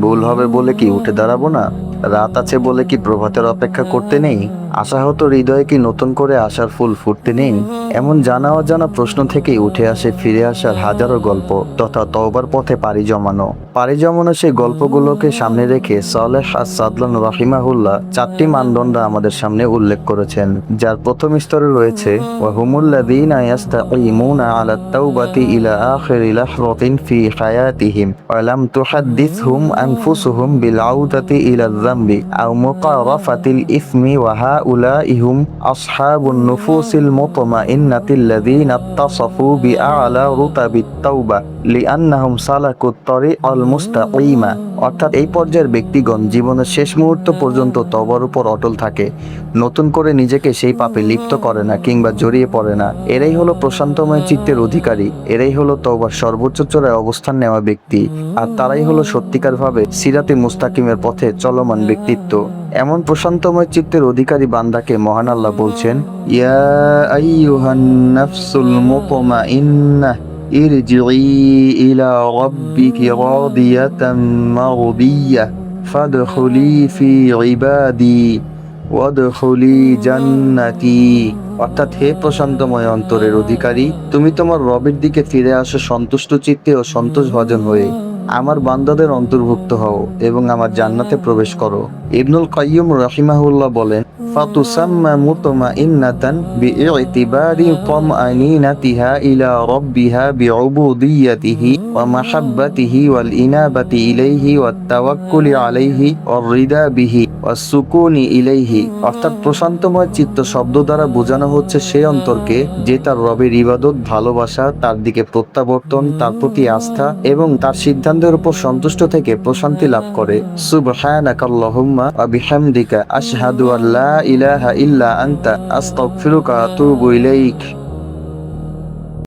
ভুল হবে বলে কি উঠে দাঁড়াবো না? রাত আছে বলে কি প্রভাতের অপেক্ষা করতে নেই? আশাহত হৃদয়ে কি নতুন করে আশার ফুল ফুটতে নেই? এমন জানা অজানা প্রশ্ন থেকেই উঠে আসে ফিরে আসার হাজারো গল্প তথা তওবার পথে পাড়ি জমানো সেই গল্পগুলোকে সামনে রেখে সালেহ আস-সাদলান রাহিমাহুল্লাহ 4টি মানদণ্ড আমাদের সামনে উল্লেখ করেছেন, যার প্রথম স্তরে রয়েছে ওয়া হুমুল্লাযীনা ইয়াস্তাকিমুনা আলাত তাওবাতি ইলা আখিরি লাহযাতিন ফি হায়াতিহিম ওয়া লাম তুহাদ্দিসহুম আনফুসুহুম বিল আউদাতি ইলা যামবি আও মুকারাফাতিল ইসমি ওয়া হাউলা'i হুম আসহাবুন নুফুসিল মুতমাইন্নাতিল্লাযীনা ইত্তাসাফু বিআলা রুতাবিত তাওবা লিআন্নাহুম সালাকুত তারিকাল মুস্তাকিমা। অর্থাৎ এই পর্যায়ের ব্যক্তিগণ জীবনের শেষ মুহূর্ত পর্যন্ত তওবার উপর অটল থাকে, নতুন করে নিজেকে সেই পাপে লিপ্ত করে না কিংবা জড়িয়ে পড়ে না। এরাই হলো প্রশান্তময় চিত্তের অধিকারী, এরাই হলো তওবার সর্বোচ্চ চূড়ায় অবস্থান নেওয়া ব্যক্তি, আর তারাই হলো সত্যিকারভাবে সিরাতে মুস্তাকিমের পথে চলমান ব্যক্তিত্ব। এমন প্রশান্তময় চিত্তের অধিকারী বান্দাকে মহান আল্লাহ বলছেন, ইয়া আইয়ুহান নাফসুল মুতমাইন্নাহ ইরজিই ইলা রাব্বিকি রাদিয়াতাম মারদিয়াহ ফাদখুলি ফি ইবাদি ওয়াদখুলি জান্নাতি। অর্থাৎ হে প্রশান্তময় অন্তরের অধিকারী, তুমি তোমার রবের দিকে ফিরে আসো সন্তুষ্ট চিত্তে ও সন্তোষ ভজন হয়ে। আমার বান্দাদের অন্তর্ভুক্ত হও এবং আমার জান্নাতে প্রবেশ করো। ইবনুল কাইয়্যিম রাহিমাহুল্লাহ বলেন, ফাতুসাম্মা মুতমাইন্নাতান বিইতিবারি তামআনিনাতিহা ইলা রাব্বিহা বিউবুদিয়্যাতিহি ওয়া মাহাব্বাতিহি ওয়াল ইনাবাতি ইলাইহি ওয়াত তাওয়াক্কুলি আলাইহি ওয়ার রিদা বিহি ওয়াস সুকুনি ইলাইহি। অর্থাৎ প্রশান্তময় চিত্ত শব্দ দ্বারা বোঝানো হচ্ছে সেই অন্তরকে যে তার রবের ইবাদত, ভালোবাসা, তার দিকে প্রত্যাবর্তন, তার প্রতি আস্থা এবং তার সিদ্ধান্তের উপর সন্তুষ্ট থেকে প্রশান্তি লাভ করে। সুবহানাকাল্লাহুম্মা ওয়া বিহামদিকা আশহাদু আল্লা ইলাহা ইল্লা আনতা আস্তাগফিরুকা ওয়া আতুবু ইলাইক।